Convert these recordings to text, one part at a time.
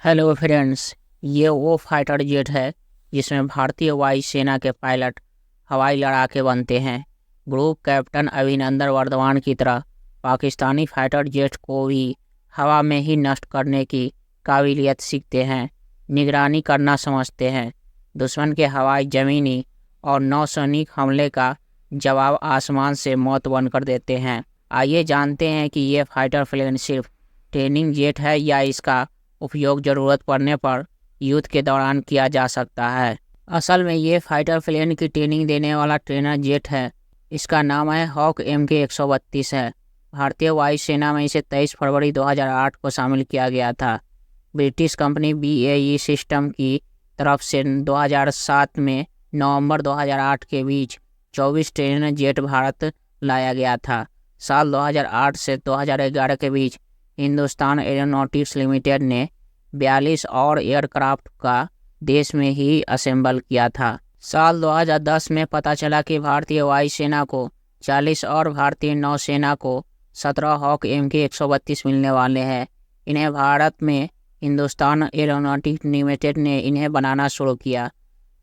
Hello friends, ये वो fighter jet है जिसमें भारतीय वायुसेना के पायलट हवाई लड़ाके बनते हैं। ग्रुप कैप्टन अभिनंदन वर्धमान की तरह पाकिस्तानी फाइटर जेट को भी हवा में ही नष्ट करने की काबिलियत सीखते हैं, निगरानी करना समझते हैं। दुश्मन के हवाई, जमीनी और नौसैनिक हमले का जवाब आसमान से मौत बनकर देते हैं। आइए जानते हैं कि ये फाइटर प्लेन सिर्फ ट्रेनिंग जेट है या इसका उपयोग ज़रूरत पड़ने पर युद्ध के दौरान किया जा सकता है। असल में ये फाइटर प्लेन की ट्रेनिंग देने वाला ट्रेनर जेट है। इसका नाम है हॉक MK-132 है। भारतीय वायुसेना में इसे 23 फरवरी 2008 को शामिल किया गया था। ब्रिटिश कंपनी BAE सिस्टम की तरफ से 2007 में नवंबर 2008 के बीच 24 ट्रेनर जेट भारत लाया गया था। साल 2008 से 2011 के बीच हिंदुस्तान एरोनॉटिक्स लिमिटेड ने 42 और एयरक्राफ्ट का देश में ही असेंबल किया था। साल 2010 में पता चला कि भारतीय वायुसेना को 40 और भारतीय नौसेना को 17 हॉक MK-132 मिलने वाले हैं। इन्हें भारत में हिंदुस्तान एरोनॉटिक्स लिमिटेड ने इन्हें बनाना शुरू किया।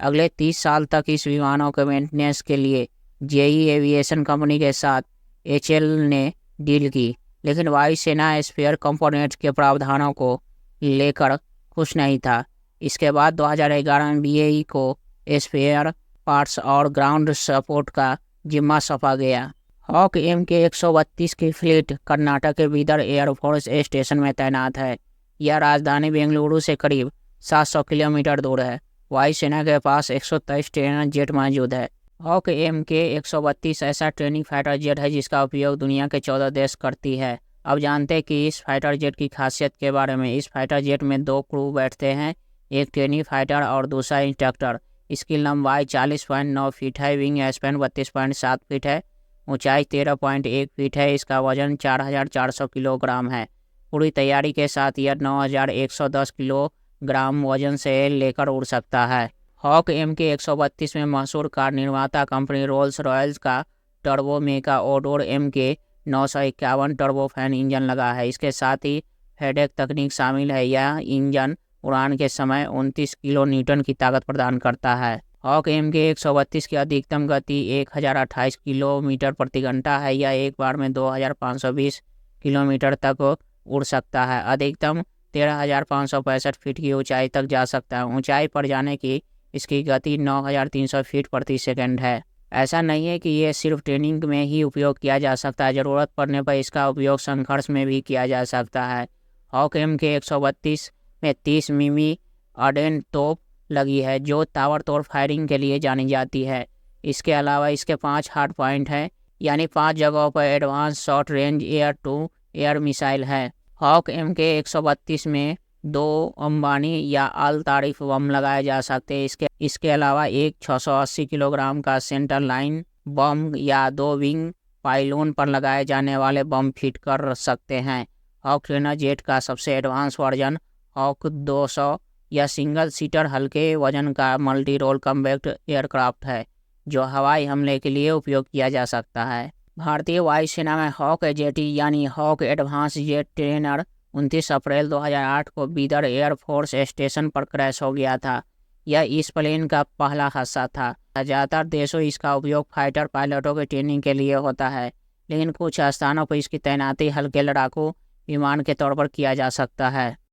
अगले 30 साल तक इस विमानों के मेंटेनेंस के लिए JE एविएशन कंपनी के साथ HAL ने डील की, लेकिन वायुसेना स्पेयर कंपोनेंट्स के प्रावधानों को लेकर खुश नहीं था। इसके बाद 2011 में BAE को स्पेयर पार्ट्स और ग्राउंड सपोर्ट का जिम्मा सौंपा गया। हॉक MK-132 की फ्लीट कर्नाटक के बीदर एयरफोर्स स्टेशन में तैनात है। यह राजधानी बेंगलुरु से करीब 700 किलोमीटर दूर है। वायुसेना के पास 123 ट्रेनर जेट मौजूद है। हॉक MK-132 ऐसा ट्रेनिंग फाइटर जेट है जिसका उपयोग दुनिया के 14 देश करती है। अब जानते हैं कि इस फाइटर जेट की खासियत के बारे में। इस फाइटर जेट में 2 क्रू बैठते हैं, एक ट्रेनिंग फाइटर और दूसरा इंस्ट्रक्टर। इसकी लंबाई 40.9 फीट है, विंग स्पैन 32.7 फीट है, ऊंचाई 13.1 फीट है। इसका वजन 4400 किलोग्राम है। पूरी तैयारी के साथ यह 9110 किलोग्राम वजन से लेकर उड़ सकता है। हॉक MK-132 में मशहूर कार निर्माता कंपनी रोल्स रॉयल्स का टर्बो मेका ओडोर MK-951 टर्बोफैन इंजन लगा है। इसके साथ ही हेडेक तकनीक शामिल है। यह इंजन उड़ान के समय 29 किलो न्यूटन की ताकत प्रदान करता है। हॉक MK-132 की अधिकतम गति 1028 किलोमीटर प्रति घंटा है। यह एक बार में 2520 किलोमीटर तक उड़ सकता है। अधिकतम 13,565 फीट की ऊंचाई तक जा सकता है। ऊंचाई पर जाने की इसकी गति 9,300 फीट प्रति सेकंड है। ऐसा नहीं है कि ये सिर्फ ट्रेनिंग में ही उपयोग किया जा सकता है, ज़रूरत पड़ने पर इसका उपयोग संघर्ष में भी किया जा सकता है। हॉक MK-132 में 30 मिमी ऑर्डेन तोप लगी है जो ताबड़तोड़ फायरिंग के लिए जानी जाती है। इसके अलावा इसके 5 हार्ड पॉइंट हैं, यानी 5 जगहों पर advance short range air to air missile है। हॉक MK-132 में 2 अंबानी या अल तारीफ बम लगाए जा सकते हैं। इसके अलावा एक 680 किलोग्राम का सेंटर लाइन बम या 2 विंग पाइलोन पर लगाए जाने वाले बम फिट कर सकते हैं। हॉक ट्रेनर जेट का सबसे एडवांस वर्जन हॉक 200 या सिंगल सीटर हल्के वजन का मल्टी रोल कॉम्पैक्ट एयरक्राफ्ट है जो हवाई हमले के लिए उपयोग किया जा सकता है। भारतीय वायुसेना में हॉक जेटी यानी हॉक एडवांस जेट ट्रेनर 29 अप्रैल 2008 को बीदर एयरफोर्स स्टेशन पर क्रैश हो गया था। यह इस प्लेन का पहला हादसा था। ज़्यादातर देशों इसका उपयोग फाइटर पायलटों की ट्रेनिंग के लिए होता है, लेकिन कुछ स्थानों पर इसकी तैनाती हल्के लड़ाकू विमान के तौर पर किया जा सकता है।